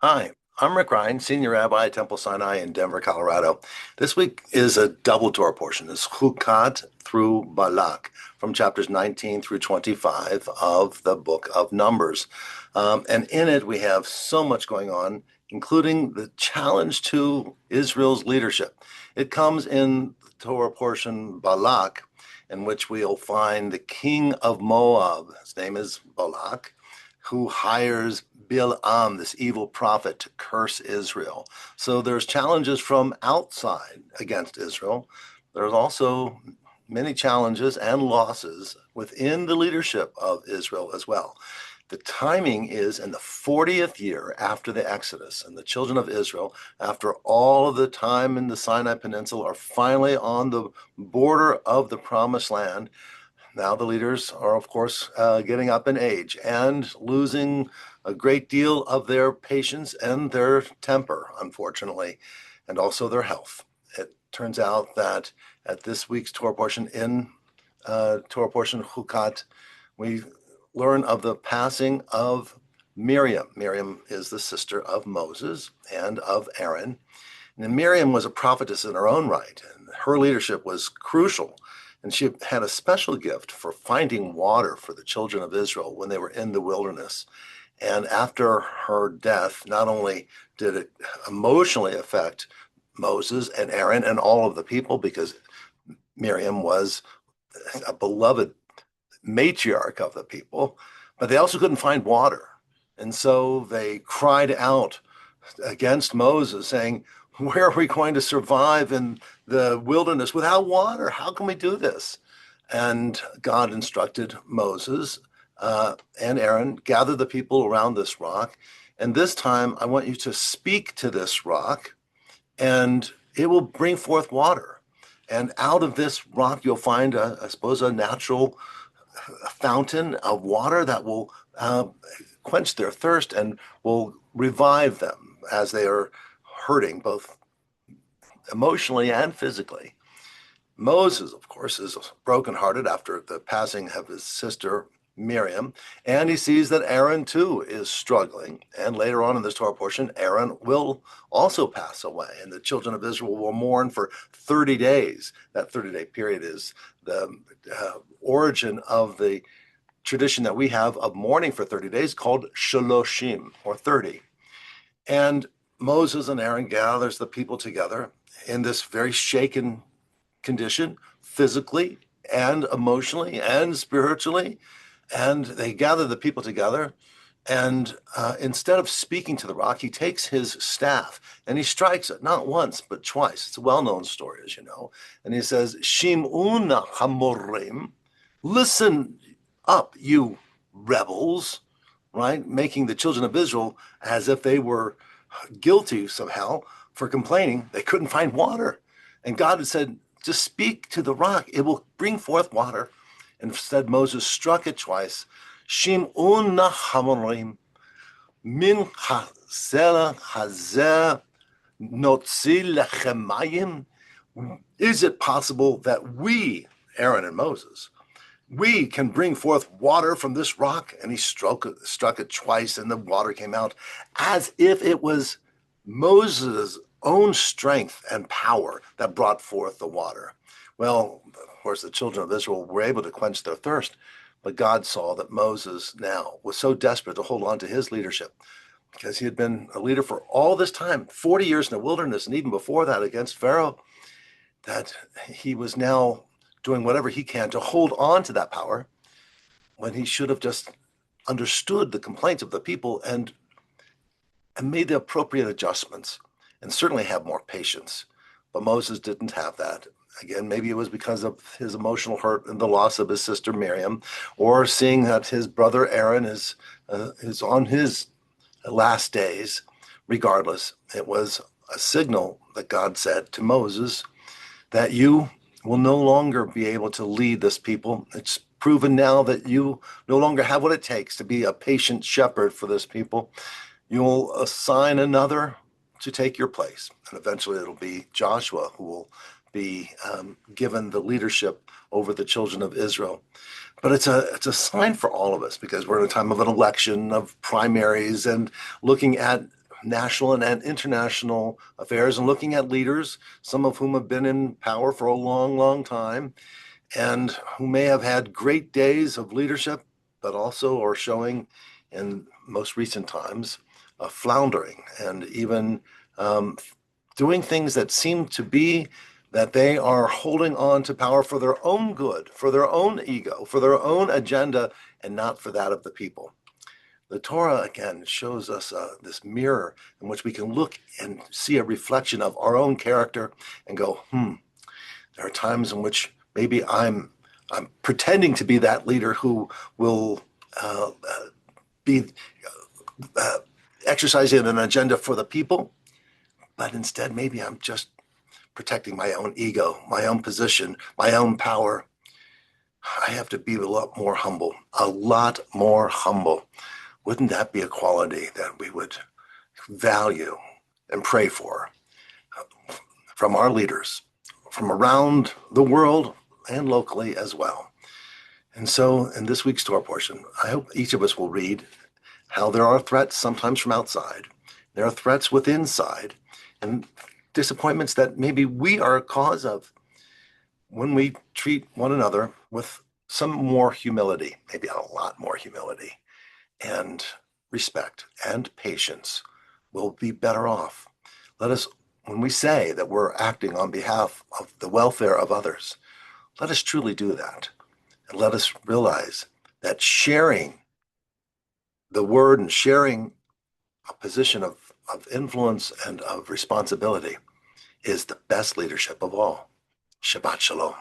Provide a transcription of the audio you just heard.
Hi, I'm Rick Rheins, Senior Rabbi at Temple Sinai in Denver, Colorado. This week is a double Torah portion. It's Chukat through Balak from chapters 19 through 25 of the book of Numbers. And in it, we have so much going on, including the challenge to Israel's leadership. It comes in the Torah portion Balak, in which we'll find the king of Moab. His name is Balak, who hires Bilam, this evil prophet, to curse Israel. So there's challenges from outside against Israel. There's also many challenges and losses within the leadership of Israel as well. The timing is in the 40th year after the Exodus, and the children of Israel, after all of the time in the Sinai Peninsula, are finally on the border of the Promised Land. Now the leaders are, of course, getting up in age and losing a great deal of their patience and their temper, unfortunately, and also their health. It turns out that at this week's Torah portion Torah portion Chukat, we learn of the passing of Miriam. Miriam is the sister of Moses and of Aaron. And Miriam was a prophetess in her own right, and her leadership was crucial. And she had a special gift for finding water for the children of Israel when they were in the wilderness. And after her death, not only did it emotionally affect Moses and Aaron and all of the people, because Miriam was a beloved matriarch of the people, but they also couldn't find water. And so they cried out against Moses, saying, "Where are we going to survive in the wilderness without water? How can we do this?" And God instructed Moses and Aaron, gather the people around this rock. And this time, I want you to speak to this rock, and it will bring forth water. And out of this rock, you'll find, I suppose, a natural fountain of water that will quench their thirst and will revive them as they are hurting, both emotionally and physically. Moses, of course, is brokenhearted after the passing of his sister Miriam, and he sees that Aaron too is struggling. And later on in this Torah portion, Aaron will also pass away, and the children of Israel will mourn for 30 days. That 30-day period is the origin of the tradition that we have of mourning for 30 days called Shaloshim, or 30. And Moses and Aaron gathers the people together in this very shaken condition, physically and emotionally and spiritually. And they gather the people together. And instead of speaking to the rock, he takes his staff and he strikes it, not once, but twice. It's a well-known story, as you know. And he says, Shim'una hamorim, listen up, you rebels, right? Making the children of Israel as if they were guilty somehow for complaining. They couldn't find water. And God had said, just speak to the rock. It will bring forth water. And instead, Moses struck it twice. Shim'una hamorim min hasela hazeh notzi lechem mayim. Is it possible that we, Aaron and Moses, we can bring forth water from this rock? And he struck it twice, and the water came out as if it was Moses' own strength and power that brought forth the water. Well, of course, the children of Israel were able to quench their thirst, but God saw that Moses now was so desperate to hold on to his leadership, because he had been a leader for all this time, 40 years in the wilderness, and even before that against Pharaoh, that he was now doing whatever he can to hold on to that power when he should have just understood the complaints of the people and made the appropriate adjustments and certainly have more patience. But Moses didn't have that. Again, maybe it was because of his emotional hurt and the loss of his sister Miriam, or seeing that his brother Aaron is on his last days. Regardless, it was a signal that God said to Moses that you will no longer be able to lead this people. It's proven now that you no longer have what it takes to be a patient shepherd for this people. You'll assign another to take your place. And eventually it'll be Joshua who will be given the leadership over the children of Israel. But it's a sign for all of us, because we're in a time of an election, of primaries, and looking at national and international affairs and looking at leaders, some of whom have been in power for a long, long time, and who may have had great days of leadership, but also are showing in most recent times floundering and even doing things that seem to be that they are holding on to power for their own good, for their own ego, for their own agenda, and not for that of the people. The Torah, again, shows us this mirror in which we can look and see a reflection of our own character and go, there are times in which maybe I'm pretending to be that leader who will be exercising an agenda for the people, but instead maybe I'm just protecting my own ego, my own position, my own power. I have to be a lot more humble, a lot more humble. Wouldn't that be a quality that we would value and pray for from our leaders, from around the world and locally as well? And so in this week's Torah portion, I hope each of us will read how there are threats sometimes from outside. There are threats within inside and disappointments that maybe we are a cause of when we treat one another with some more humility, maybe a lot more humility and respect and patience, we'll be better off. Let us, when we say that we're acting on behalf of the welfare of others, let us truly do that. And let us realize that sharing the word and sharing a position of influence and of responsibility is the best leadership of all. Shabbat Shalom.